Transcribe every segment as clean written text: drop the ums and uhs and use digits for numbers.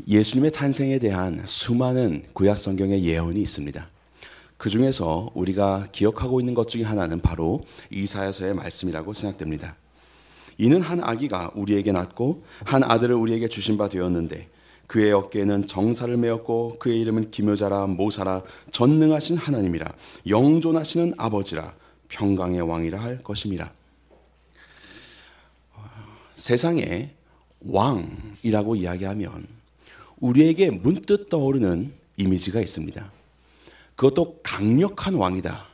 예수님의 탄생에 대한 수많은 구약 성경의 예언이 있습니다. 그 중에서 우리가 기억하고 있는 것 중에 하나는 바로 이사야서의 말씀이라고 생각됩니다. 이는 한 아기가 우리에게 낳고 한 아들을 우리에게 주신 바 되었는데 그의 어깨에는 정사를 메었고 그의 이름은 기묘자라 모사라 전능하신 하나님이라 영존하시는 아버지라 평강의 왕이라 할 것임이라. 세상에 왕이라고 이야기하면 우리에게 문득 떠오르는 이미지가 있습니다. 그것도 강력한 왕이다.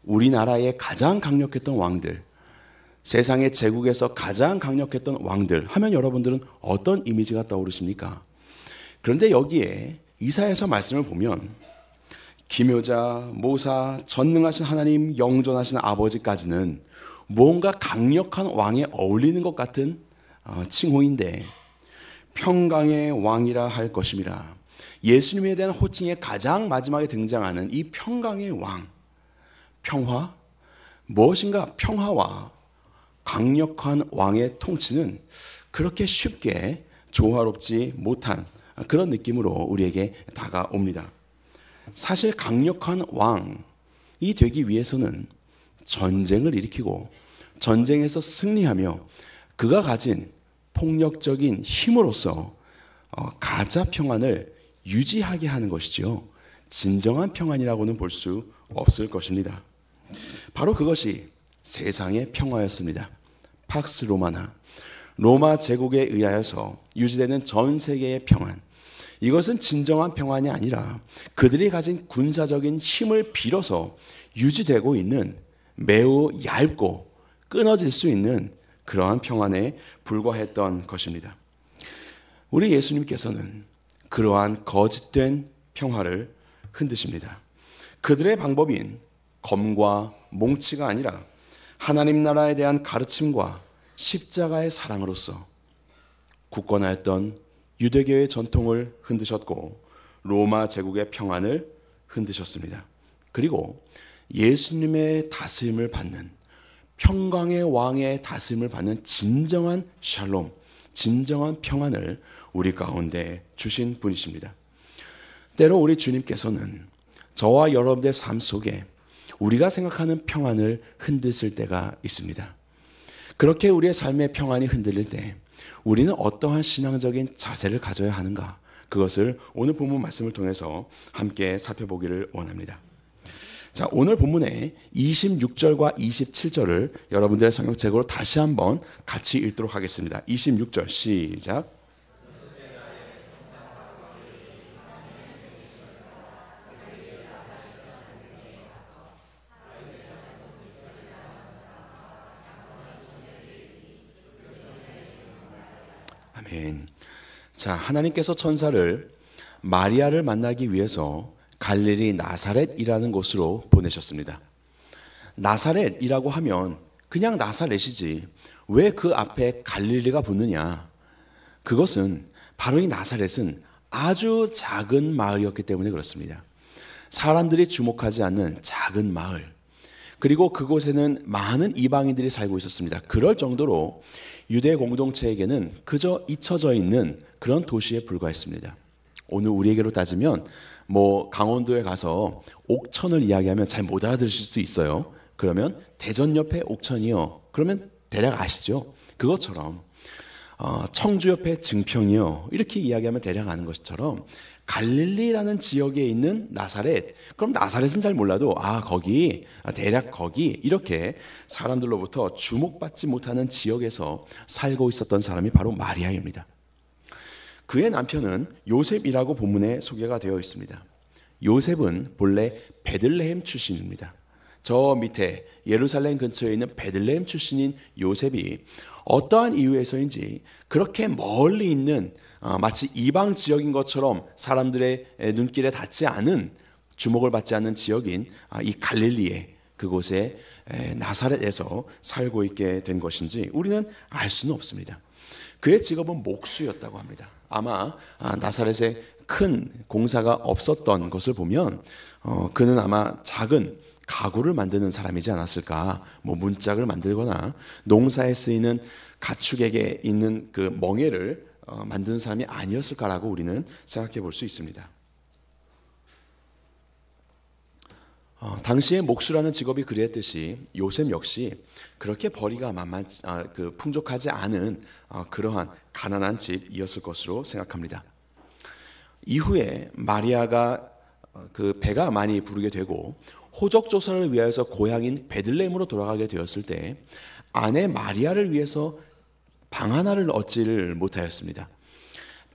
우리나라의 가장 강력했던 왕들, 세상의 제국에서 가장 강력했던 왕들 하면 여러분들은 어떤 이미지가 떠오르십니까? 그런데 여기에 이사야서 말씀을 보면 기묘자, 모사, 전능하신 하나님, 영존하신 아버지까지는 뭔가 강력한 왕에 어울리는 것 같은 칭호인데 평강의 왕이라 할 것임이라. 예수님에 대한 호칭의 가장 마지막에 등장하는 이 평강의 왕, 평화, 무엇인가 평화와 강력한 왕의 통치는 그렇게 쉽게 조화롭지 못한 그런 느낌으로 우리에게 다가옵니다. 사실 강력한 왕이 되기 위해서는 전쟁을 일으키고 전쟁에서 승리하며 그가 가진 폭력적인 힘으로써 가짜 평안을 유지하게 하는 것이지요. 진정한 평안이라고는 볼 수 없을 것입니다. 바로 그것이 세상의 평화였습니다. 팍스 로마나, 로마 제국에 의하여서 유지되는 전 세계의 평안. 이것은 진정한 평안이 아니라 그들이 가진 군사적인 힘을 빌어서 유지되고 있는 매우 얇고 끊어질 수 있는 그러한 평안에 불과했던 것입니다. 우리 예수님께서는 그러한 거짓된 평화를 흔드십니다. 그들의 방법인 검과 몽치가 아니라 하나님 나라에 대한 가르침과 십자가의 사랑으로서 굳건하였던 유대교의 전통을 흔드셨고 로마 제국의 평안을 흔드셨습니다. 그리고 예수님의 다스림을 받는 평강의 왕의 다스림을 받는 진정한 샬롬, 진정한 평안을 우리 가운데 주신 분이십니다. 때로 우리 주님께서는 저와 여러분의 삶 속에 우리가 생각하는 평안을 흔드실 때가 있습니다. 그렇게 우리의 삶의 평안이 흔들릴 때 우리는 어떠한 신앙적인 자세를 가져야 하는가? 그것을 오늘 본문 말씀을 통해서 함께 살펴보기를 원합니다. 자, 오늘 본문의 26절과 27절을 여러분들의 성경책으로 다시 한번 같이 읽도록 하겠습니다. 26절 시작. 아멘. 자, 하나님께서 천사를 마리아를 만나기 위해서 갈릴리 나사렛이라는 곳으로 보내셨습니다. 나사렛이라고 하면 그냥 나사렛이지 왜 그 앞에 갈릴리가 붙느냐? 그것은 바로 이 나사렛은 아주 작은 마을이었기 때문에 그렇습니다. 사람들이 주목하지 않는 작은 마을. 그리고 그곳에는 많은 이방인들이 살고 있었습니다. 그럴 정도로 유대 공동체에게는 그저 잊혀져 있는 그런 도시에 불과했습니다. 오늘 우리에게로 따지면 강원도에 가서 옥천을 이야기하면 잘 못 알아들으실 수도 있어요. 그러면 대전 옆에 옥천이요. 그러면 대략 아시죠? 그것처럼 청주 옆에 증평이요. 이렇게 이야기하면 대략 아는 것처럼 갈릴리라는 지역에 있는 나사렛. 그럼 나사렛은 잘 몰라도 거기 대략 거기 이렇게 사람들로부터 주목받지 못하는 지역에서 살고 있었던 사람이 바로 마리아입니다. 그의 남편은 요셉이라고 본문에 소개가 되어 있습니다. 요셉은 본래 베들레헴 출신입니다. 저 밑에 예루살렘 근처에 있는 베들레헴 출신인 요셉이 어떠한 이유에서인지 그렇게 멀리 있는 마치 이방 지역인 것처럼 사람들의 눈길에 닿지 않은 주목을 받지 않는 지역인 이 갈릴리에 그곳에 나사렛에서 살고 있게 된 것인지 우리는 알 수는 없습니다. 그의 직업은 목수였다고 합니다. 아마 나사렛에 큰 공사가 없었던 것을 보면 그는 아마 작은 가구를 만드는 사람이지 않았을까. 문짝을 만들거나 농사에 쓰이는 가축에게 있는 그 멍에를 만드는 사람이 아니었을까라고 우리는 생각해 볼 수 있습니다. 당시에 목수라는 직업이 그리했듯이 요셉 역시 그렇게 벌이가 풍족하지 않은 그러한 가난한 집이었을 것으로 생각합니다. 이후에 마리아가 그 배가 많이 부르게 되고 호적 조선을 위하여서 고향인 베들레헴으로 돌아가게 되었을 때 아내 마리아를 위해서 방 하나를 얻지를 못하였습니다.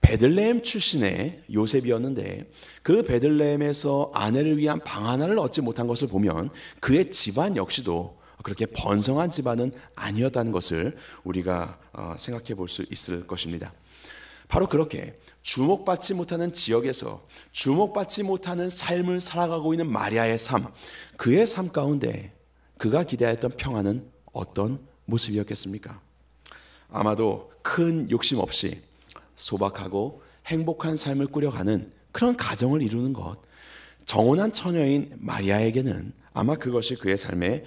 베들레헴 출신의 요셉이었는데 그 베들레헴에서 아내를 위한 방 하나를 얻지 못한 것을 보면 그의 집안 역시도 그렇게 번성한 집안은 아니었다는 것을 우리가 생각해 볼 수 있을 것입니다. 바로 그렇게 주목받지 못하는 지역에서 주목받지 못하는 삶을 살아가고 있는 마리아의 삶, 그의 삶 가운데 그가 기대했던 평안은 어떤 모습이었겠습니까? 아마도 큰 욕심 없이 소박하고 행복한 삶을 꾸려가는 그런 가정을 이루는 것, 정혼한 처녀인 마리아에게는 아마 그것이 그의 삶의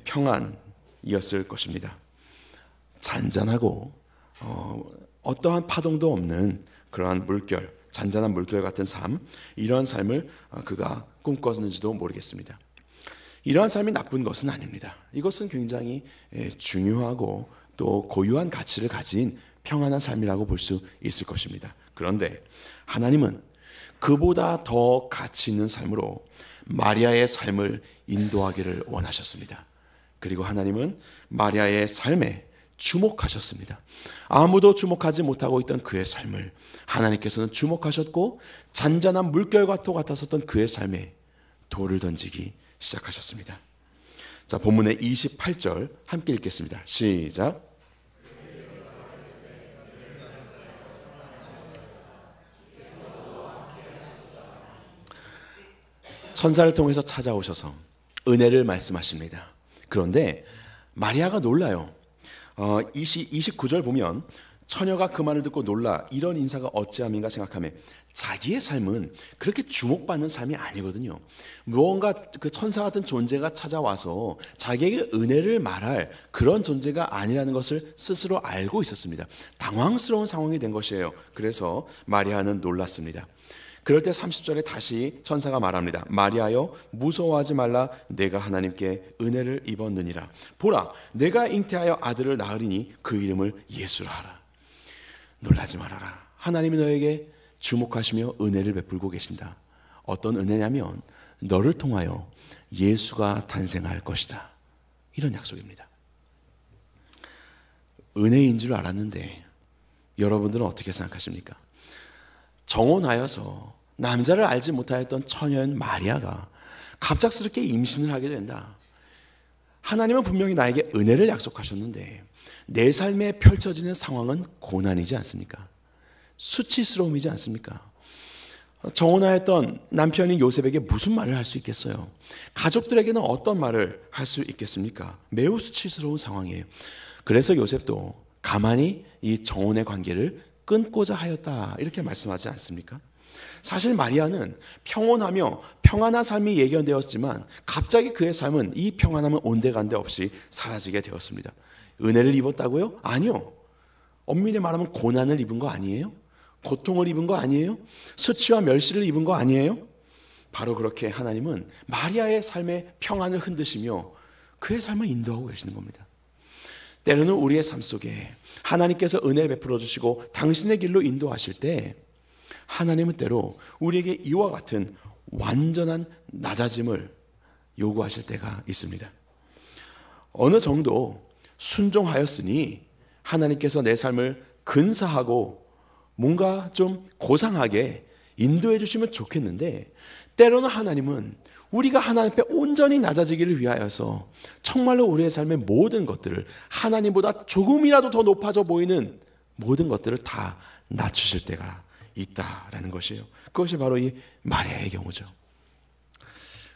평안이었을 것입니다. 잔잔하고 어떠한 파동도 없는 그러한 물결, 잔잔한 물결 같은 삶, 이러한 삶을 그가 꿈꿨는지도 모르겠습니다. 이러한 삶이 나쁜 것은 아닙니다. 이것은 굉장히 중요하고 또 고유한 가치를 가진 평안한 삶이라고 볼 수 있을 것입니다. 그런데 하나님은 그보다 더 가치 있는 삶으로 마리아의 삶을 인도하기를 원하셨습니다. 그리고 하나님은 마리아의 삶에 주목하셨습니다. 아무도 주목하지 못하고 있던 그의 삶을 하나님께서는 주목하셨고 잔잔한 물결과 같았었던 그의 삶에 돌을 던지기 시작하셨습니다. 자, 본문의 28절 함께 읽겠습니다. 시작. 천사를 통해서 찾아오셔서 은혜를 말씀하십니다. 그런데 마리아가 놀라요. 29절 보면 처녀가 그 말을 듣고 놀라 이런 인사가 어찌함인가 생각하며 자기의 삶은 그렇게 주목받는 삶이 아니거든요. 무언가 그 천사 같은 존재가 찾아와서 자기에게 은혜를 말할 그런 존재가 아니라는 것을 스스로 알고 있었습니다. 당황스러운 상황이 된 것이에요. 그래서 마리아는 놀랐습니다. 그럴 때 30절에 다시 천사가 말합니다. 마리아여 무서워하지 말라. 내가 하나님께 은혜를 입었느니라. 보라 내가 잉태하여 아들을 낳으리니 그 이름을 예수라 하라. 놀라지 말아라. 하나님이 너에게 주목하시며 은혜를 베풀고 계신다. 어떤 은혜냐면 너를 통하여 예수가 탄생할 것이다. 이런 약속입니다. 은혜인 줄 알았는데 여러분들은 어떻게 생각하십니까? 정혼하여서 남자를 알지 못하였던 처녀인 마리아가 갑작스럽게 임신을 하게 된다. 하나님은 분명히 나에게 은혜를 약속하셨는데 내 삶에 펼쳐지는 상황은 고난이지 않습니까? 수치스러움이지 않습니까? 정혼하였던 남편인 요셉에게 무슨 말을 할 수 있겠어요? 가족들에게는 어떤 말을 할 수 있겠습니까? 매우 수치스러운 상황이에요. 그래서 요셉도 가만히 이 정혼의 관계를 끊고자 하였다 이렇게 말씀하지 않습니까? 사실 마리아는 평온하며 평안한 삶이 예견되었지만 갑자기 그의 삶은 이 평안함은 온데간데 없이 사라지게 되었습니다. 은혜를 입었다고요? 아니요. 엄밀히 말하면 고난을 입은 거 아니에요? 고통을 입은 거 아니에요? 수치와 멸시를 입은 거 아니에요? 바로 그렇게 하나님은 마리아의 삶의 평안을 흔드시며 그의 삶을 인도하고 계시는 겁니다. 때로는 우리의 삶 속에 하나님께서 은혜를 베풀어 주시고 당신의 길로 인도하실 때 하나님은 때로 우리에게 이와 같은 완전한 낮아짐을 요구하실 때가 있습니다. 어느 정도 순종하였으니 하나님께서 내 삶을 근사하고 뭔가 좀 고상하게 인도해 주시면 좋겠는데 때로는 하나님은 우리가 하나님 앞에 온전히 낮아지기를 위하여서 정말로 우리의 삶의 모든 것들을 하나님보다 조금이라도 더 높아져 보이는 모든 것들을 다 낮추실 때가 있다라는 것이에요. 그것이 바로 이 마리아의 경우죠.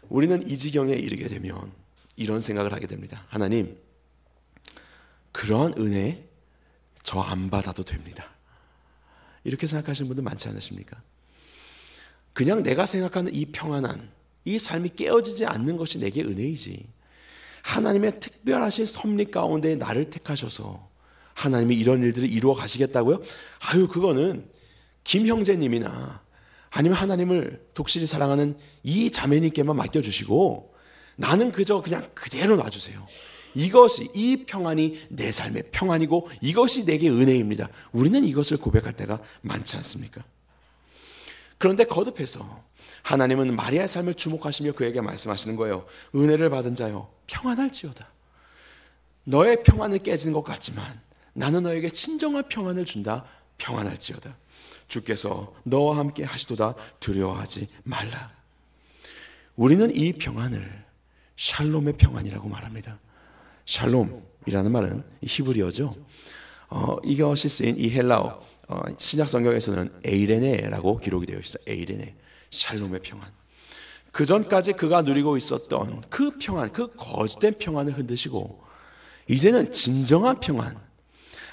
우리는 이 지경에 이르게 되면 이런 생각을 하게 됩니다. 하나님, 그러한 은혜 저 안 받아도 됩니다. 이렇게 생각하시는 분들 많지 않으십니까? 그냥 내가 생각하는 이 평안한 이 삶이 깨어지지 않는 것이 내게 은혜이지 하나님의 특별하신 섭리 가운데 나를 택하셔서 하나님이 이런 일들을 이루어 가시겠다고요? 아유, 그거는 김 형제님이나 아니면 하나님을 독실히 사랑하는 이 자매님께만 맡겨주시고 나는 그저 그냥 그대로 놔주세요. 이것이, 이 평안이 내 삶의 평안이고 이것이 내게 은혜입니다. 우리는 이것을 고백할 때가 많지 않습니까? 그런데 거듭해서 하나님은 마리아의 삶을 주목하시며 그에게 말씀하시는 거예요. 은혜를 받은 자여 평안할지어다. 너의 평안을 깨지는 것 같지만 나는 너에게 진정한 평안을 준다. 평안할지어다. 주께서 너와 함께 하시도다. 두려워하지 말라. 우리는 이 평안을 샬롬의 평안이라고 말합니다. 샬롬이라는 말은 히브리어죠. 이것이 쓰인 이 헬라어 신약 성경에서는 에이레네라고 기록이 되어 있습니다. 에이레네, 샬롬의 평안. 그 전까지 그가 누리고 있었던 그 평안, 그 거짓된 평안을 흔드시고 이제는 진정한 평안,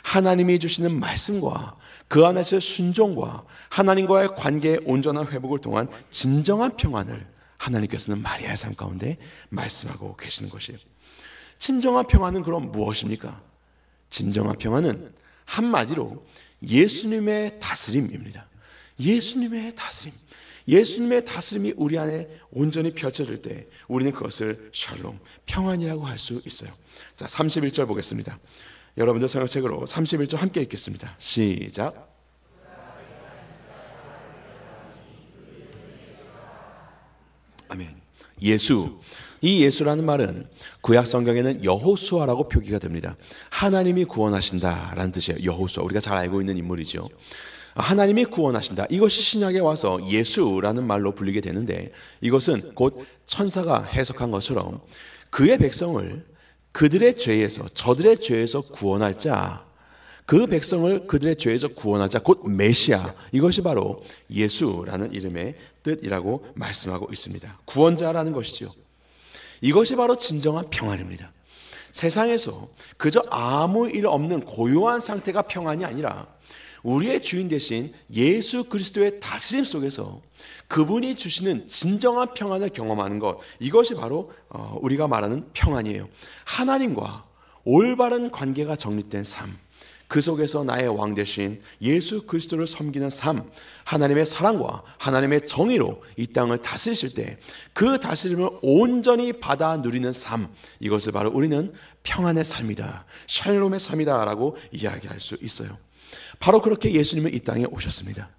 하나님이 주시는 말씀과 그 안에서의 순종과 하나님과의 관계의 온전한 회복을 통한 진정한 평안을 하나님께서는 마리아의 삶 가운데 말씀하고 계시는 것이에요. 진정한 평안은 그럼 무엇입니까? 진정한 평안은 한마디로 예수님의 다스림입니다. 예수님의 다스림. 예수님의 다스림이 우리 안에 온전히 펼쳐질 때 우리는 그것을 샬롬, 평안이라고 할 수 있어요. 자, 31절 보겠습니다. 여러분들 성경책으로 31절 함께 읽겠습니다. 시작. 아멘. 예수. 이 예수라는 말은 구약 성경에는 여호수아라고 표기가 됩니다. 하나님이 구원하신다라는 뜻이에요. 여호수아, 우리가 잘 알고 있는 인물이죠. 하나님이 구원하신다. 이것이 신약에 와서 예수라는 말로 불리게 되는데 이것은 곧 천사가 해석한 것처럼 그의 백성을 그들의 죄에서, 저들의 죄에서 구원할 자, 그 백성을 그들의 죄에서 구원할 자, 곧 메시아, 이것이 바로 예수라는 이름의 뜻이라고 말씀하고 있습니다. 구원자라는 것이죠. 이것이 바로 진정한 평안입니다. 세상에서 그저 아무 일 없는 고요한 상태가 평안이 아니라 우리의 주인 되신 예수 그리스도의 다스림 속에서 그분이 주시는 진정한 평안을 경험하는 것, 이것이 바로 우리가 말하는 평안이에요. 하나님과 올바른 관계가 정립된 삶, 그 속에서 나의 왕 되신 예수 그리스도를 섬기는 삶, 하나님의 사랑과 하나님의 정의로 이 땅을 다스리실 때 그 다스림을 온전히 받아 누리는 삶, 이것을 바로 우리는 평안의 삶이다, 샬롬의 삶이다 라고 이야기할 수 있어요. 바로 그렇게 예수님은 이 땅에 오셨습니다.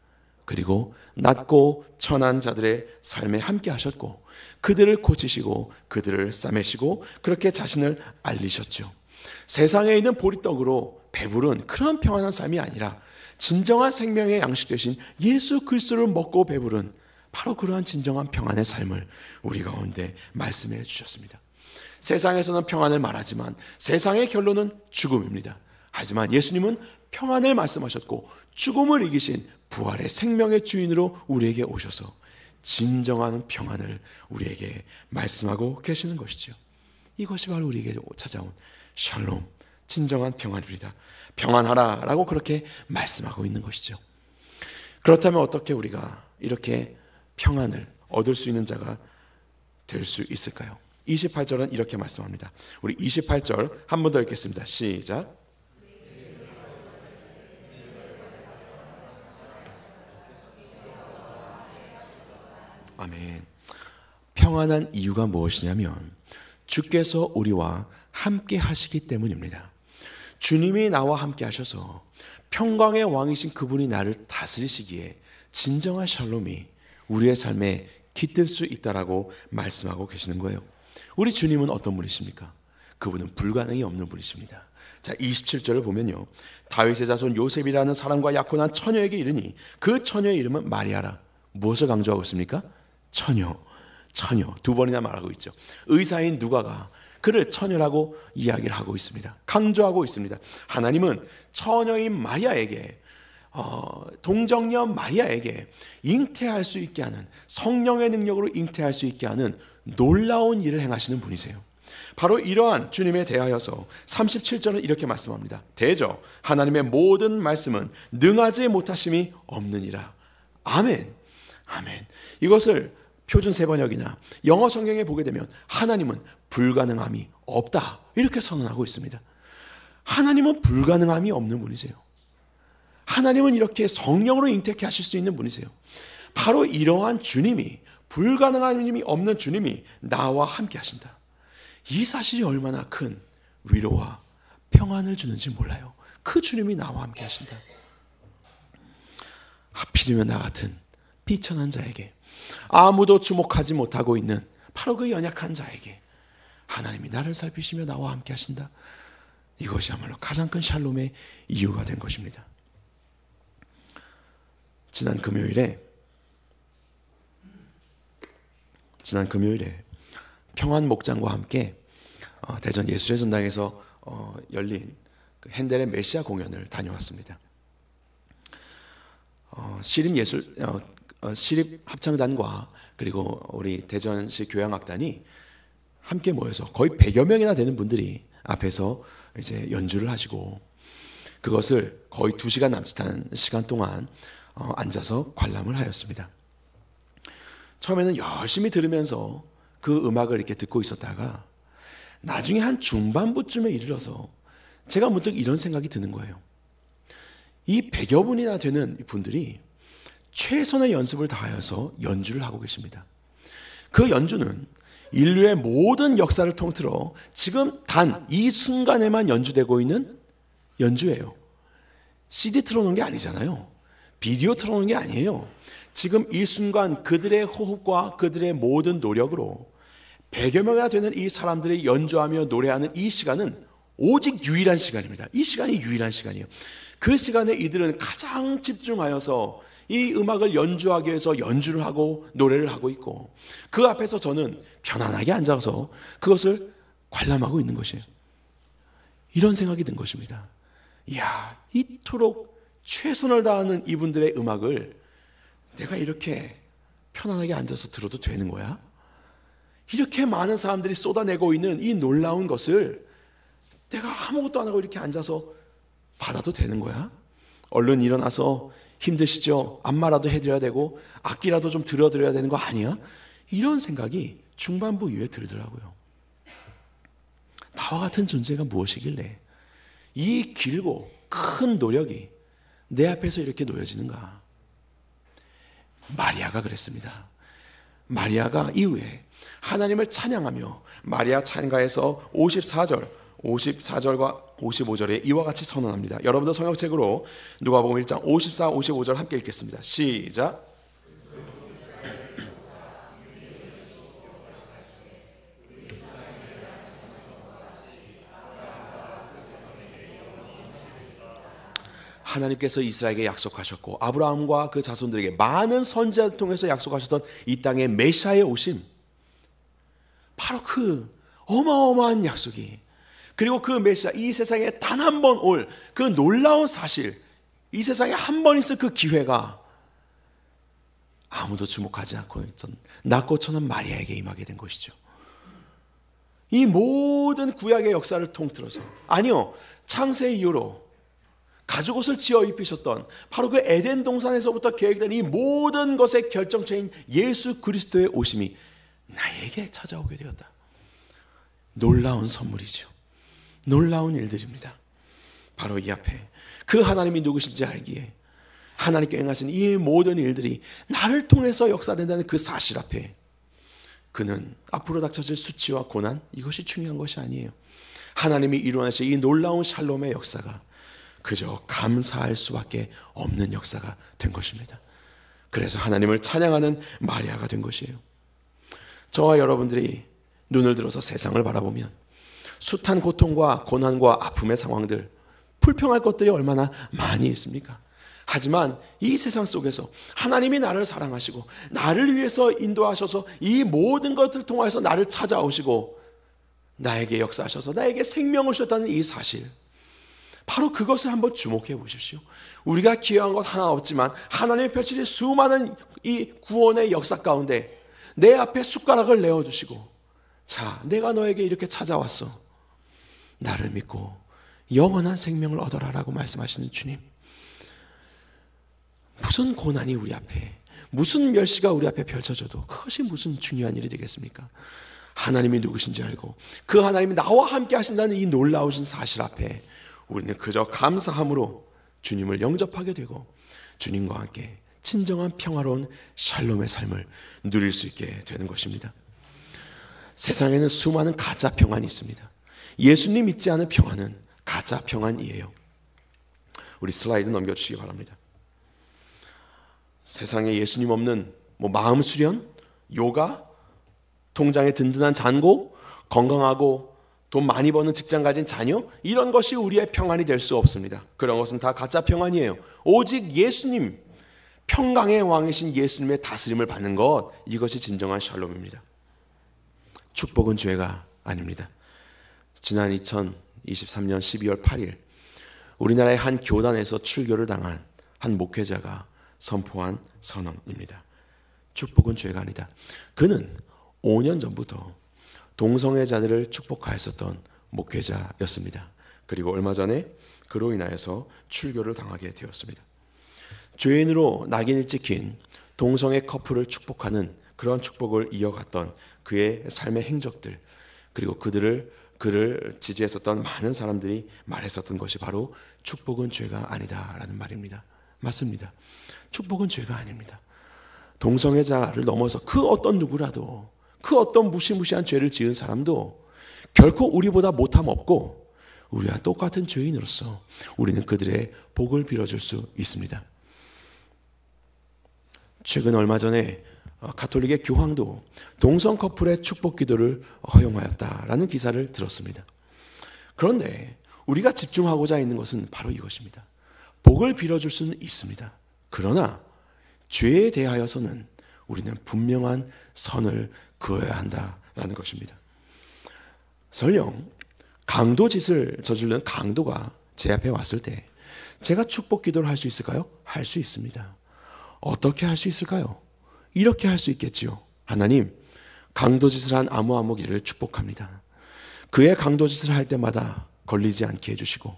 그리고 낮고 천한 자들의 삶에 함께 하셨고 그들을 고치시고 그들을 싸매시고 그렇게 자신을 알리셨죠. 세상에 있는 보리떡으로 배부른 그런 평안한 삶이 아니라 진정한 생명의 양식 되신 예수 그리스도를 먹고 배부른 바로 그러한 진정한 평안의 삶을 우리 가운데 말씀해 주셨습니다. 세상에서는 평안을 말하지만 세상의 결론은 죽음입니다. 하지만 예수님은 평안을 말씀하셨고 죽음을 이기신 부활의 생명의 주인으로 우리에게 오셔서 진정한 평안을 우리에게 말씀하고 계시는 것이죠. 이것이 바로 우리에게 찾아온 샬롬, 진정한 평안입니다. 평안하라 라고 그렇게 말씀하고 있는 것이죠. 그렇다면 어떻게 우리가 이렇게 평안을 얻을 수 있는 자가 될 수 있을까요? 28절은 이렇게 말씀합니다. 우리 28절 한 번 더 읽겠습니다. 시작. 아멘. 평안한 이유가 무엇이냐면 주께서 우리와 함께 하시기 때문입니다. 주님이 나와 함께 하셔서 평강의 왕이신 그분이 나를 다스리시기에 진정한 샬롬이 우리의 삶에 깃들 수 있다라고 말씀하고 계시는 거예요. 우리 주님은 어떤 분이십니까? 그분은 불가능이 없는 분이십니다. 자, 27절을 보면요, 다윗의 자손 요셉이라는 사람과 약혼한 처녀에게 이르니 그 처녀의 이름은 마리아라. 무엇을 강조하고 있습니까? 처녀 두 번이나 말하고 있죠. 의사인 누가가 그를 처녀라고 이야기를 하고 있습니다. 강조하고 있습니다. 하나님은 처녀인 마리아에게 동정녀 마리아에게 잉태할 수 있게 하는, 성령의 능력으로 잉태할 수 있게 하는 놀라운 일을 행하시는 분이세요. 바로 이러한 주님에 대하여서 37절은 이렇게 말씀합니다. 대저 하나님의 모든 말씀은 능하지 못하심이 없느니라. 아멘. 아멘. 이것을 표준 세번역이나 영어 성경에 보게 되면 하나님은 불가능함이 없다 이렇게 선언하고 있습니다. 하나님은 불가능함이 없는 분이세요. 하나님은 이렇게 성령으로 잉태케 하실 수 있는 분이세요. 바로 이러한 주님이, 불가능함이 없는 주님이 나와 함께 하신다. 이 사실이 얼마나 큰 위로와 평안을 주는지 몰라요. 그 주님이 나와 함께 하신다. 하필이면 나 같은 비천한 자에게, 아무도 주목하지 못하고 있는 바로 그 연약한 자에게 하나님이 나를 살피시며 나와 함께 하신다. 이것이야말로 가장 큰 샬롬의 이유가 된 것입니다. 지난 금요일에 평안 목장과 함께 대전 예술의 전당에서 열린 핸델의 메시아 공연을 다녀왔습니다. 시립 합창단과 그리고 우리 대전시 교향악단이 함께 모여서 거의 100여 명이나 되는 분들이 앞에서 이제 연주를 하시고, 그것을 거의 2시간 남짓한 시간 동안 앉아서 관람을 하였습니다. 처음에는 열심히 들으면서 그 음악을 이렇게 듣고 있었다가 나중에 한 중반부쯤에 이르러서 제가 문득 이런 생각이 드는 거예요. 이 100여 분이나 되는 분들이 최선의 연습을 다하여서 연주를 하고 계십니다. 그 연주는 인류의 모든 역사를 통틀어 지금 단 이 순간에만 연주되고 있는 연주예요. CD 틀어놓은 게 아니잖아요. 비디오 틀어놓은 게 아니에요. 지금 이 순간 그들의 호흡과 그들의 모든 노력으로 100여 명이나 되는 이 사람들이 연주하며 노래하는 이 시간은 오직 유일한 시간입니다. 이 시간이 유일한 시간이에요. 그 시간에 이들은 가장 집중하여서 이 음악을 연주하기 위해서 연주를 하고 노래를 하고 있고, 그 앞에서 저는 편안하게 앉아서 그것을 관람하고 있는 것이에요. 이런 생각이 든 것입니다. 이야, 이토록 최선을 다하는 이분들의 음악을 내가 이렇게 편안하게 앉아서 들어도 되는 거야? 이렇게 많은 사람들이 쏟아내고 있는 이 놀라운 것을 내가 아무것도 안 하고 이렇게 앉아서 받아도 되는 거야? 얼른 일어나서 힘드시죠? 안마라도 해드려야 되고 악기라도 좀 들어드려야 되는 거 아니야? 이런 생각이 중반부 이후에 들더라고요. 나와 같은 존재가 무엇이길래 이 길고 큰 노력이 내 앞에서 이렇게 놓여지는가? 마리아가 그랬습니다. 마리아가 이후에 하나님을 찬양하며 마리아 찬가에서 54절과 55절에 이와 같이 선언합니다. 여러분들 성경책으로 누가복음 1장 54, 55절 함께 읽겠습니다. 시작. 하나님께서 이스라엘에게 약속하셨고 아브라함과 그 자손들에게 많은 선지자를 통해서 약속하셨던 이 땅의 메시아의 오심, 바로 그 어마어마한 약속이, 그리고 그 메시아, 이 세상에 단 한 번 올 그 놀라운 사실, 이 세상에 한 번 있을 그 기회가 아무도 주목하지 않고 있던 낮고 천한 마리아에게 임하게 된 것이죠. 이 모든 구약의 역사를 통틀어서, 아니요, 창세 이후로 가죽옷을 지어 입히셨던 바로 그 에덴 동산에서부터 계획된 이 모든 것의 결정체인 예수 그리스도의 오심이 나에게 찾아오게 되었다. 놀라운 선물이죠. 놀라운 일들입니다. 바로 이 앞에 그 하나님이 누구신지 알기에 하나님께 행하신 이 모든 일들이 나를 통해서 역사된다는 그 사실 앞에 그는 앞으로 닥쳐질 수치와 고난, 이것이 중요한 것이 아니에요. 하나님이 이루어내신 이 놀라운 샬롬의 역사가 그저 감사할 수밖에 없는 역사가 된 것입니다. 그래서 하나님을 찬양하는 마리아가 된 것이에요. 저와 여러분들이 눈을 들어서 세상을 바라보면 숱한 고통과 고난과 아픔의 상황들, 불평할 것들이 얼마나 많이 있습니까? 하지만 이 세상 속에서 하나님이 나를 사랑하시고 나를 위해서 인도하셔서 이 모든 것들을 통해서 나를 찾아오시고 나에게 역사하셔서 나에게 생명을 주셨다는 이 사실, 바로 그것을 한번 주목해 보십시오. 우리가 기여한 것 하나 없지만 하나님의 펼치신 수많은 이 구원의 역사 가운데 내 앞에 숟가락을 내어주시고, 자, 내가 너에게 이렇게 찾아왔어, 나를 믿고 영원한 생명을 얻어라라고 말씀하시는 주님, 무슨 고난이 우리 앞에, 무슨 멸시가 우리 앞에 펼쳐져도 그것이 무슨 중요한 일이 되겠습니까? 하나님이 누구신지 알고 그 하나님이 나와 함께 하신다는 이 놀라우신 사실 앞에 우리는 그저 감사함으로 주님을 영접하게 되고 주님과 함께 진정한 평화로운 샬롬의 삶을 누릴 수 있게 되는 것입니다. 세상에는 수많은 가짜 평안이 있습니다. 예수님 믿지 않은 평안은 가짜 평안이에요. 우리 슬라이드 넘겨주시기 바랍니다. 세상에 예수님 없는 마음 수련, 요가, 통장에 든든한 잔고, 건강하고 돈 많이 버는 직장 가진 자녀, 이런 것이 우리의 평안이 될 수 없습니다. 그런 것은 다 가짜 평안이에요. 오직 예수님, 평강의 왕이신 예수님의 다스림을 받는 것, 이것이 진정한 샬롬입니다. 축복은 죄가 아닙니다. 지난 2023년 12월 8일 우리나라의 한 교단에서 출교를 당한 한 목회자가 선포한 선언입니다. 축복은 죄가 아니다. 그는 5년 전부터 동성애자들을 축복하였었던 목회자였습니다. 그리고 얼마 전에 그로 인하여서 출교를 당하게 되었습니다. 죄인으로 낙인을 찍힌 동성애 커플을 축복하는 그런 축복을 이어갔던 그의 삶의 행적들, 그리고 그를 지지했었던 많은 사람들이 말했었던 것이 바로 축복은 죄가 아니다라는 말입니다. 맞습니다. 축복은 죄가 아닙니다. 동성애자를 넘어서 그 어떤 누구라도, 그 어떤 무시무시한 죄를 지은 사람도 결코 우리보다 못함 없고 우리와 똑같은 죄인으로서 우리는 그들의 복을 빌어줄 수 있습니다. 최근 얼마 전에 가톨릭의 교황도 동성 커플의 축복 기도를 허용하였다라는 기사를 들었습니다. 그런데 우리가 집중하고자 있는 것은 바로 이것입니다. 복을 빌어줄 수는 있습니다. 그러나 죄에 대하여서는 우리는 분명한 선을 그어야 한다라는 것입니다. 설령 강도짓을 저지른 강도가 제 앞에 왔을 때 제가 축복 기도를 할 수 있을까요? 할 수 있습니다. 어떻게 할 수 있을까요? 이렇게 할 수 있겠지요. 하나님, 강도짓을 한 아무개를 축복합니다. 그의 강도짓을 할 때마다 걸리지 않게 해주시고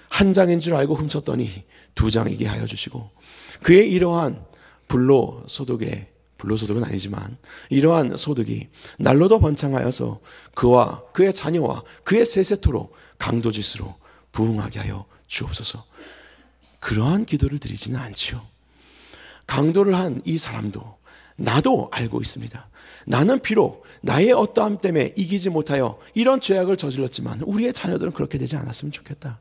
한 장인 줄 알고 훔쳤더니 2장이게 하여 주시고 그의 이러한 불로소득은 아니지만 이러한 소득이 날로도 번창하여서 그와 그의 자녀와 그의 세세토록 강도짓으로 부흥하게 하여 주옵소서. 그러한 기도를 드리지는 않지요. 강도를 한 이 사람도 나도 알고 있습니다. 나는 비록 나의 어떠함 때문에 이기지 못하여 이런 죄악을 저질렀지만 우리의 자녀들은 그렇게 되지 않았으면 좋겠다.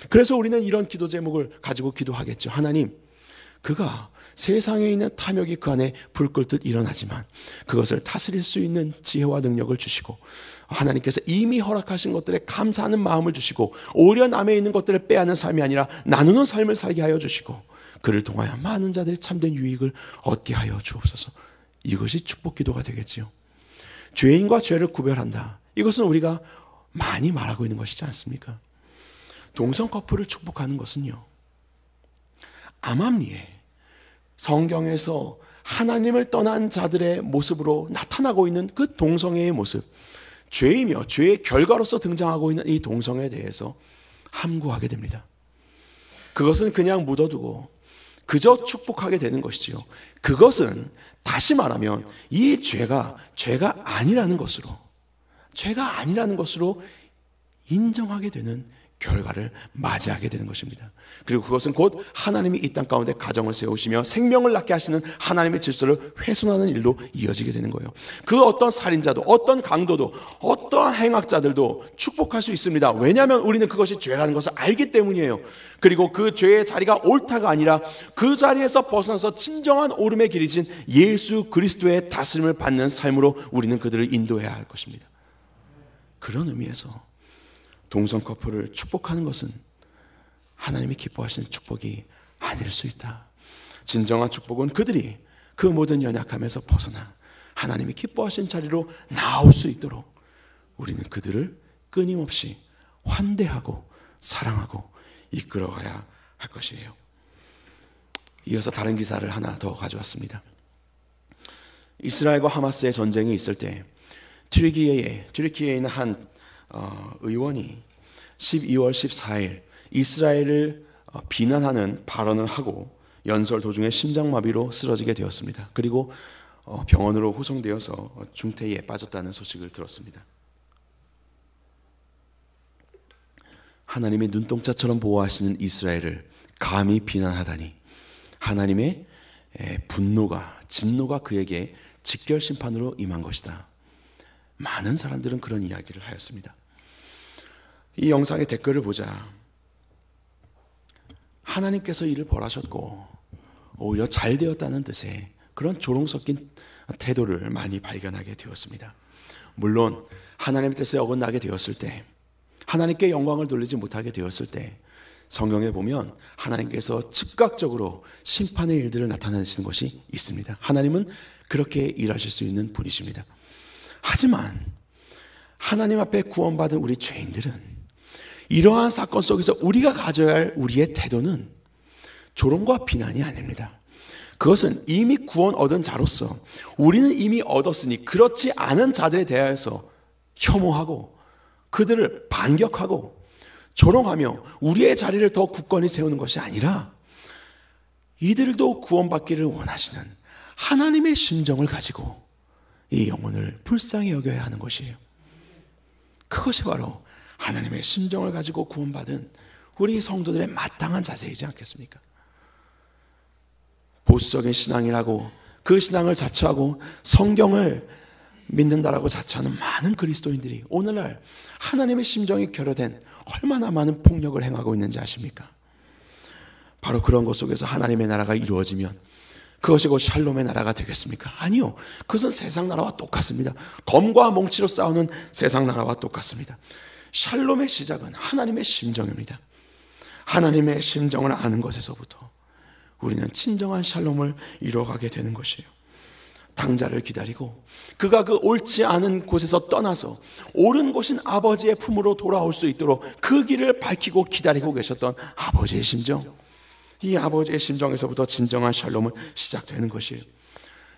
그래서 우리는 이런 기도 제목을 가지고 기도하겠죠. 하나님, 그가 세상에 있는 탐욕이 그 안에 불끌듯 일어나지만 그것을 다스릴 수 있는 지혜와 능력을 주시고 하나님께서 이미 허락하신 것들에 감사하는 마음을 주시고 오히려 남에 있는 것들을 빼앗는 삶이 아니라 나누는 삶을 살게 하여 주시고 그를 통하여 많은 자들이 참된 유익을 얻게 하여 주옵소서. 이것이 축복 기도가 되겠지요. 죄인과 죄를 구별한다. 이것은 우리가 많이 말하고 있는 것이지 않습니까? 동성 커플을 축복하는 것은요, 암암리에 성경에서 하나님을 떠난 자들의 모습으로 나타나고 있는 그 동성애의 모습, 죄이며 죄의 결과로서 등장하고 있는 이 동성애에 대해서 함구하게 됩니다. 그것은 그냥 묻어두고 그저 축복하게 되는 것이지요. 그것은 다시 말하면 이 죄가 아니라는 것으로 인정하게 되는 결과를 맞이하게 되는 것입니다. 그리고 그것은 곧 하나님이 이 땅 가운데 가정을 세우시며 생명을 낳게 하시는 하나님의 질서를 훼손하는 일로 이어지게 되는 거예요. 그 어떤 살인자도 어떤 강도도 어떠한 행악자들도 축복할 수 있습니다. 왜냐하면 우리는 그것이 죄라는 것을 알기 때문이에요. 그리고 그 죄의 자리가 옳다가 아니라 그 자리에서 벗어나서 진정한 오름의 길이신 예수 그리스도의 다스림을 받는 삶으로 우리는 그들을 인도해야 할 것입니다. 그런 의미에서 동성 커플을 축복하는 것은 하나님이 기뻐하시는 축복이 아닐 수 있다. 진정한 축복은 그들이 그 모든 연약함에서 벗어나 하나님이 기뻐하신 자리로 나올 수 있도록 우리는 그들을 끊임없이 환대하고 사랑하고 이끌어가야 할 것이에요. 이어서 다른 기사를 하나 더 가져왔습니다. 이스라엘과 하마스의 전쟁이 있을 때 튀르키예에 있는 한 의원이 12월 14일 이스라엘을 비난하는 발언을 하고 연설 도중에 심장마비로 쓰러지게 되었습니다. 그리고 병원으로 후송되어서 중태에 빠졌다는 소식을 들었습니다. 하나님의 눈동자처럼 보호하시는 이스라엘을 감히 비난하다니 하나님의 분노가, 진노가 그에게 직결 심판으로 임한 것이다. 많은 사람들은 그런 이야기를 하였습니다. 이 영상의 댓글을 보자 하나님께서 이를 벌하셨고 오히려 잘 되었다는 뜻의 그런 조롱 섞인 태도를 많이 발견하게 되었습니다. 물론 하나님의 뜻에 어긋나게 되었을 때, 하나님께 영광을 돌리지 못하게 되었을 때 성경에 보면 하나님께서 즉각적으로 심판의 일들을 나타내시는 것이 있습니다. 하나님은 그렇게 일하실 수 있는 분이십니다. 하지만 하나님 앞에 구원받은 우리 죄인들은 이러한 사건 속에서 우리가 가져야 할 우리의 태도는 조롱과 비난이 아닙니다. 그것은 이미 구원 얻은 자로서 우리는 이미 얻었으니 그렇지 않은 자들에 대하여서 혐오하고 그들을 반격하고 조롱하며 우리의 자리를 더 굳건히 세우는 것이 아니라 이들도 구원받기를 원하시는 하나님의 심정을 가지고 이 영혼을 불쌍히 여겨야 하는 것이에요. 그것이 바로 하나님의 심정을 가지고 구원받은 우리 성도들의 마땅한 자세이지 않겠습니까? 보수적인 신앙이라고 그 신앙을 자처하고 성경을 믿는다라고 자처하는 많은 그리스도인들이 오늘날 하나님의 심정이 결여된 얼마나 많은 폭력을 행하고 있는지 아십니까? 바로 그런 것 속에서 하나님의 나라가 이루어지면 그것이 곧 샬롬의 나라가 되겠습니까? 아니요. 그것은 세상 나라와 똑같습니다. 검과 몽치로 싸우는 세상 나라와 똑같습니다. 샬롬의 시작은 하나님의 심정입니다. 하나님의 심정을 아는 것에서부터 우리는 진정한 샬롬을 이루어가게 되는 것이에요. 당자를 기다리고 그가 그 옳지 않은 곳에서 떠나서 옳은 곳인 아버지의 품으로 돌아올 수 있도록 그 길을 밝히고 기다리고 계셨던 아버지의 심정, 이 아버지의 심정에서부터 진정한 샬롬은 시작되는 것이에요.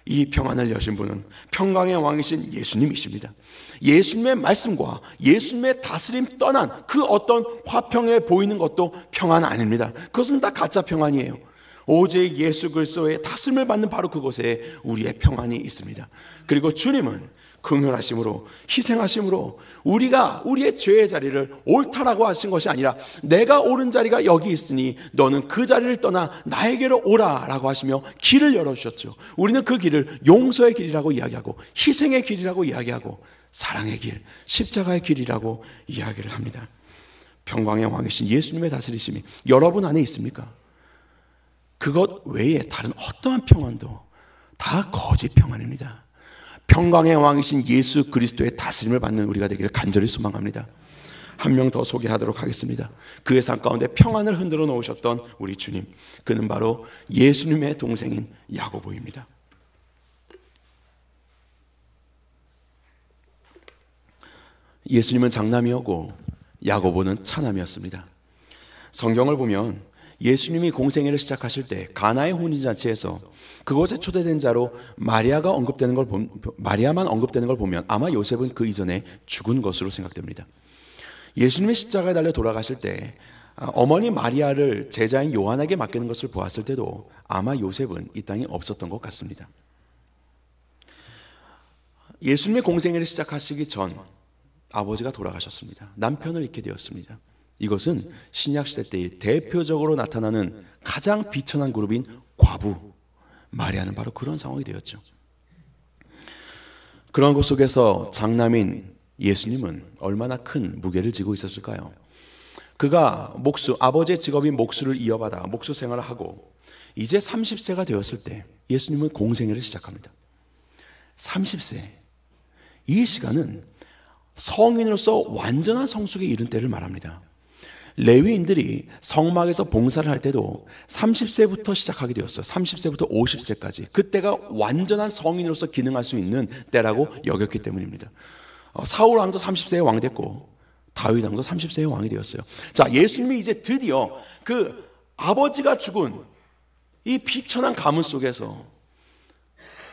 이 평안을 여신 분은 평강의 왕이신 예수님이십니다. 예수님의 말씀과 예수님의 다스림 떠난 그 어떤 화평에 보이는 것도 평안 아닙니다. 그것은 다 가짜 평안이에요. 오직 예수 그리스도의 다스림을 받는 바로 그곳에 우리의 평안이 있습니다. 그리고 주님은 긍휼하심으로 희생하심으로 우리가 우리의 죄의 자리를 옳다라고 하신 것이 아니라 내가 옳은 자리가 여기 있으니 너는 그 자리를 떠나 나에게로 오라라고 하시며 길을 열어주셨죠. 우리는 그 길을 용서의 길이라고 이야기하고 희생의 길이라고 이야기하고 사랑의 길, 십자가의 길이라고 이야기를 합니다. 평강의 왕이신 예수님의 다스리심이 여러분 안에 있습니까? 그것 외에 다른 어떠한 평안도 다 거짓 평안입니다. 평강의 왕이신 예수 그리스도의 다스림을 받는 우리가 되기를 간절히 소망합니다. 한 명 더 소개하도록 하겠습니다. 그의 삶 가운데 평안을 흔들어 놓으셨던 우리 주님, 그는 바로 예수님의 동생인 야고보입니다. 예수님은 장남이었고 야고보는 차남이었습니다. 성경을 보면 예수님이 공생애를 시작하실 때 가나의 혼인잔치에서 그곳에 초대된 자로 마리아만 언급되는 걸 보면 아마 요셉은 그 이전에 죽은 것으로 생각됩니다. 예수님의 십자가에 달려 돌아가실 때 어머니 마리아를 제자인 요한에게 맡기는 것을 보았을 때도 아마 요셉은 이 땅에 없었던 것 같습니다. 예수님의 공생애를 시작하시기 전 아버지가 돌아가셨습니다. 남편을 잃게 되었습니다. 이것은 신약시대 때 대표적으로 나타나는 가장 비천한 그룹인 과부 마리아는 바로 그런 상황이 되었죠. 그런 것 속에서 장남인 예수님은 얼마나 큰 무게를 지고 있었을까요? 그가 아버지의 직업인 목수를 이어받아 목수 생활을 하고 이제 30세가 되었을 때 예수님은 공생애를 시작합니다. 30세, 이 시간은 성인으로서 완전한 성숙에 이른 때를 말합니다. 레위인들이 성막에서 봉사를 할 때도 30세부터 시작하게 되었어요. 30세부터 50세까지. 그때가 완전한 성인으로서 기능할 수 있는 때라고 여겼기 때문입니다. 사울 왕도 30세에 왕이 됐고 다윗 왕도 30세에 왕이 되었어요. 자, 예수님이 이제 드디어 그 아버지가 죽은 이 비천한 가문 속에서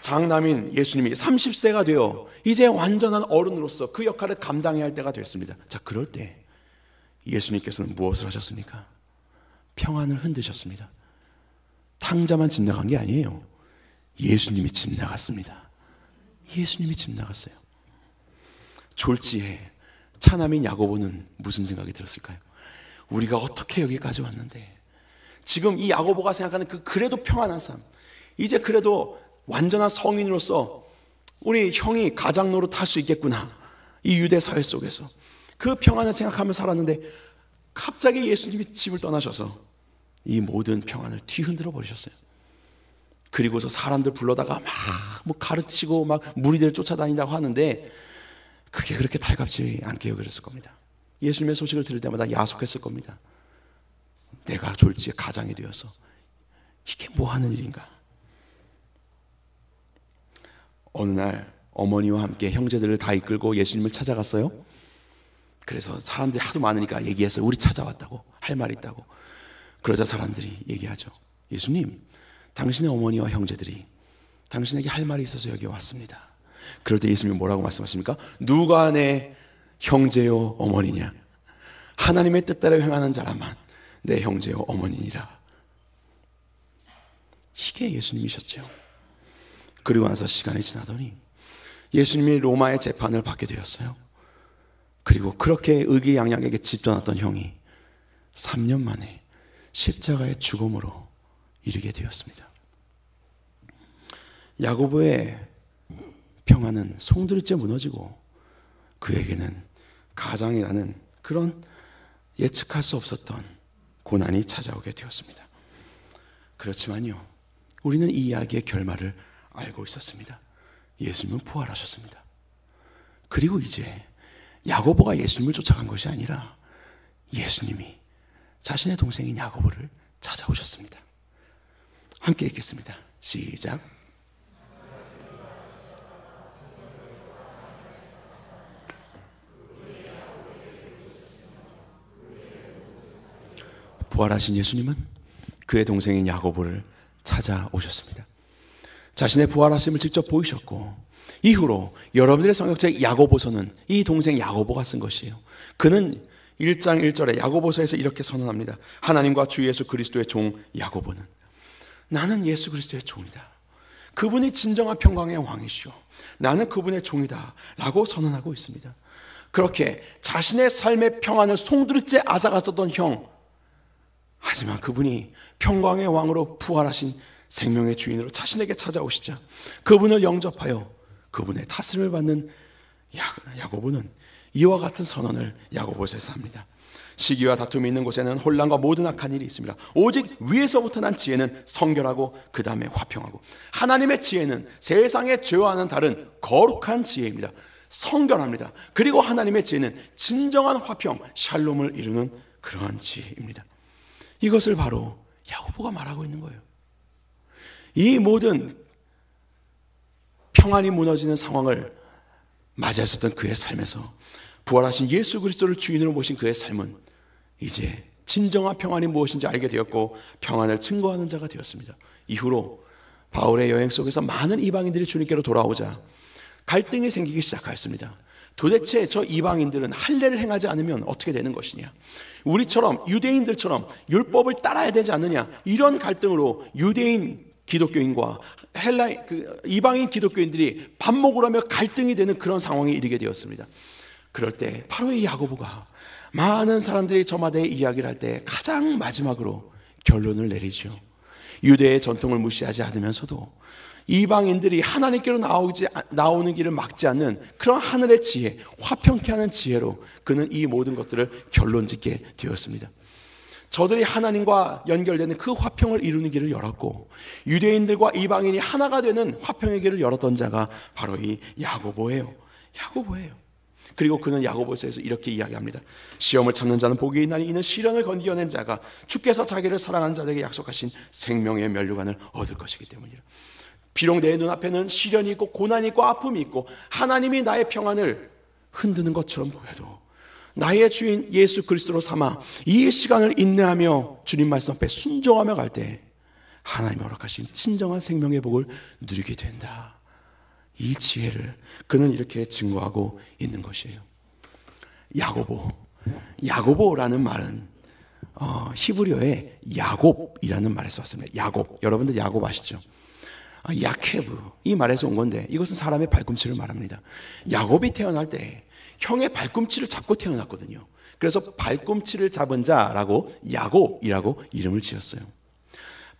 장남인 예수님이 30세가 되어 이제 완전한 어른으로서 그 역할을 감당해야 할 때가 됐습니다. 자, 그럴 때 예수님께서는 무엇을 하셨습니까? 평안을 흔드셨습니다. 탕자만 집 나간 게 아니에요. 예수님이 집 나갔습니다. 예수님이 집 나갔어요. 졸지에 차남인 야고보는 무슨 생각이 들었을까요? 우리가 어떻게 여기까지 왔는데, 지금 이 야고보가 생각하는 그 그래도 평안한 삶, 이제 그래도 완전한 성인으로서 우리 형이 가장 노릇할 수 있겠구나, 이 유대 사회 속에서 그 평안을 생각하며 살았는데 갑자기 예수님이 집을 떠나셔서 이 모든 평안을 뒤흔들어 버리셨어요. 그리고서 사람들 불러다가 막 뭐 가르치고 막 무리들을 쫓아다닌다고 하는데 그게 그렇게 달갑지 않게 여겼을 겁니다. 예수님의 소식을 들을 때마다 야속했을 겁니다. 내가 졸지에 가장이 되어서 이게 뭐 하는 일인가. 어느 날 어머니와 함께 형제들을 다 이끌고 예수님을 찾아갔어요. 그래서 사람들이 하도 많으니까 얘기했어요. 우리 찾아왔다고, 할 말이 있다고. 그러자 사람들이 얘기하죠. 예수님, 당신의 어머니와 형제들이 당신에게 할 말이 있어서 여기 왔습니다. 그럴 때 예수님이 뭐라고 말씀하십니까? 누가 내 형제요 어머니냐? 하나님의 뜻대로 행하는 자라만 내 형제요 어머니니라. 이게 예수님이셨죠. 그리고 나서 시간이 지나더니 예수님이 로마의 재판을 받게 되었어요. 그리고 그렇게 의기양양하게 집 떠났던 형이 3년 만에 십자가의 죽음으로 이르게 되었습니다. 야고보의 평안은 송두리째 무너지고 그에게는 가장이라는 그런 예측할 수 없었던 고난이 찾아오게 되었습니다. 그렇지만요, 우리는 이 이야기의 결말을 알고 있었습니다. 예수님은 부활하셨습니다. 그리고 이제 야고보가 예수님을 쫓아간 것이 아니라 예수님이 자신의 동생인 야고보를 찾아오셨습니다. 함께 읽겠습니다. 시작. 부활하신 예수님은 그의 동생인 야고보를 찾아오셨습니다. 자신의 부활하심을 직접 보이셨고, 이후로 여러분들의 성경책 야고보서는 이 동생 야고보가 쓴 것이에요. 그는 1장 1절에 야고보서에서 이렇게 선언합니다. 하나님과 주 예수 그리스도의 종 야고보는 나는 예수 그리스도의 종이다. 그분이 진정한 평강의 왕이시오. 나는 그분의 종이다 라고 선언하고 있습니다. 그렇게 자신의 삶의 평안을 송두리째 앗아갔었던 형, 하지만 그분이 평강의 왕으로 부활하신 생명의 주인으로 자신에게 찾아오시자 그분을 영접하여 그분의 다스림을 받는 야고보는 이와 같은 선언을 야고보서에서 합니다. 시기와 다툼이 있는 곳에는 혼란과 모든 악한 일이 있습니다. 오직 위에서부터 난 지혜는 성결하고 그 다음에 화평하고, 하나님의 지혜는 세상의 죄와는 다른 거룩한 지혜입니다. 성결합니다. 그리고 하나님의 지혜는 진정한 화평, 샬롬을 이루는 그러한 지혜입니다. 이것을 바로 야고보가 말하고 있는 거예요. 이 모든 평안이 무너지는 상황을 맞이했었던 그의 삶에서 부활하신 예수 그리스도를 주인으로 모신 그의 삶은 이제 진정한 평안이 무엇인지 알게 되었고 평안을 증거하는 자가 되었습니다. 이후로 바울의 여행 속에서 많은 이방인들이 주님께로 돌아오자 갈등이 생기기 시작하였습니다. 도대체 저 이방인들은 할례를 행하지 않으면 어떻게 되는 것이냐, 우리처럼 유대인들처럼 율법을 따라야 되지 않느냐, 이런 갈등으로 유대인 기독교인과 이방인 기독교인들이 반목을 하며 갈등이 되는 그런 상황에 이르게 되었습니다. 그럴 때 바로 이 야고보가 많은 사람들이 저마다 이야기를 할 때 가장 마지막으로 결론을 내리죠. 유대의 전통을 무시하지 않으면서도 이방인들이 하나님께로 나오는 길을 막지 않는 그런 하늘의 지혜, 화평케 하는 지혜로 그는 이 모든 것들을 결론짓게 되었습니다. 저들이 하나님과 연결되는 그 화평을 이루는 길을 열었고, 유대인들과 이방인이 하나가 되는 화평의 길을 열었던 자가 바로 이 야고보예요. 그리고 그는 야고보서에서 이렇게 이야기합니다. 시험을 참는 자는 복이 있나니 이는 시련을 건디어낸 자가 주께서 자기를 사랑하는 자들에게 약속하신 생명의 면류관을 얻을 것이기 때문이라. 비록 내 눈앞에는 시련이 있고 고난이 있고 아픔이 있고 하나님이 나의 평안을 흔드는 것처럼 보여도 나의 주인 예수 그리스도로 삼아 이 시간을 인내하며 주님 말씀 앞에 순종하며 갈 때 하나님이 허락하신 진정한 생명의 복을 누리게 된다. 이 지혜를 그는 이렇게 증거하고 있는 것이에요. 야고보라는 말은 히브리어의 야곱이라는 말에서 왔습니다. 야곱, 여러분들 야곱 아시죠? 야케브, 이 말에서 온 건데 이것은 사람의 발꿈치를 말합니다. 야곱이 태어날 때 형의 발꿈치를 잡고 태어났거든요. 그래서 발꿈치를 잡은 자라고 야곱이라고 이름을 지었어요.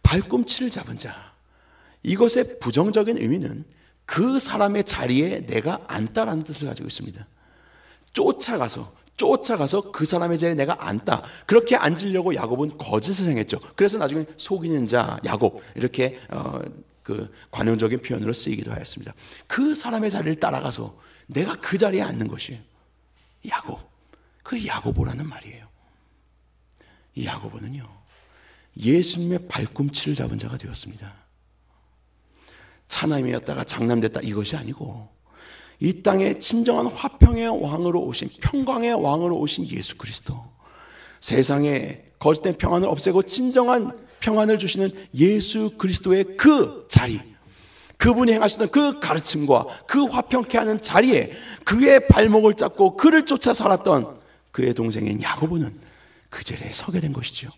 발꿈치를 잡은 자. 이것의 부정적인 의미는 그 사람의 자리에 내가 앉다라는 뜻을 가지고 있습니다. 쫓아가서 그 사람의 자리에 내가 앉다. 그렇게 앉으려고 야곱은 거짓을 행했죠. 그래서 나중에 속이는 자 야곱 이렇게 그 관용적인 표현으로 쓰이기도 하였습니다. 그 사람의 자리를 따라가서 내가 그 자리에 앉는 것이에요. 야곱. 그 야고보라는 말이에요. 이 야고보는요, 예수님의 발꿈치를 잡은 자가 되었습니다. 차남이었다가 장남됐다 이것이 아니고 이 땅에 진정한 화평의 왕으로 오신, 평강의 왕으로 오신 예수 그리스도, 세상에 거짓된 평안을 없애고 진정한 평안을 주시는 예수 그리스도의 그 자리, 그분이 행하시던 그 가르침과 그 화평케 하는 자리에 그의 발목을 잡고 그를 쫓아 살았던 그의 동생인 야고보는 그 자리에 서게 된 것이죠.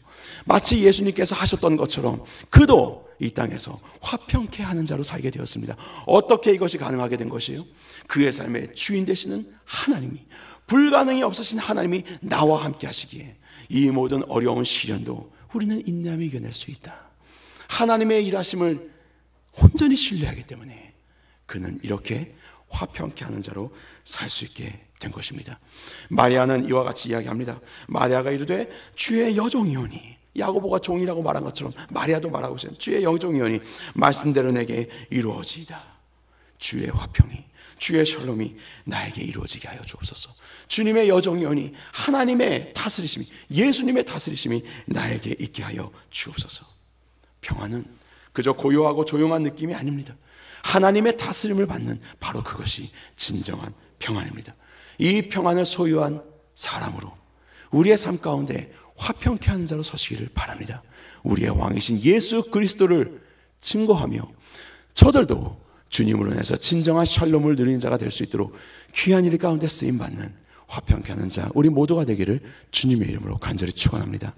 마치 예수님께서 하셨던 것처럼 그도 이 땅에서 화평케 하는 자로 살게 되었습니다. 어떻게 이것이 가능하게 된 것이에요? 그의 삶의 주인 되시는 하나님이, 불가능이 없으신 하나님이 나와 함께 하시기에 이 모든 어려운 시련도 우리는 인내하며 이겨낼 수 있다. 하나님의 일하심을 온전히 신뢰하기 때문에 그는 이렇게 화평케 하는 자로 살 수 있게 된 것입니다. 마리아는 이와 같이 이야기합니다. 마리아가 이르되 주의 여종이오니, 야고보가 종이라고 말한 것처럼 마리아도 말하고 있어요. 주의 여종이오니 말씀대로 내게 이루어지이다. 주의 화평이, 주의 샬롬이 나에게 이루어지게 하여 주옵소서. 주님의 여종이오니 하나님의 다스리심이, 예수님의 다스리심이 나에게 있게 하여 주옵소서. 평안은 그저 고요하고 조용한 느낌이 아닙니다. 하나님의 다스림을 받는 바로 그것이 진정한 평안입니다. 이 평안을 소유한 사람으로 우리의 삶 가운데 화평케 하는 자로 서시기를 바랍니다. 우리의 왕이신 예수 그리스도를 증거하며 저들도 주님으로 인해서 진정한 샬롬을 누리는 자가 될 수 있도록 귀한 일 가운데 쓰임받는 화평케 하는 자 우리 모두가 되기를 주님의 이름으로 간절히 축원합니다.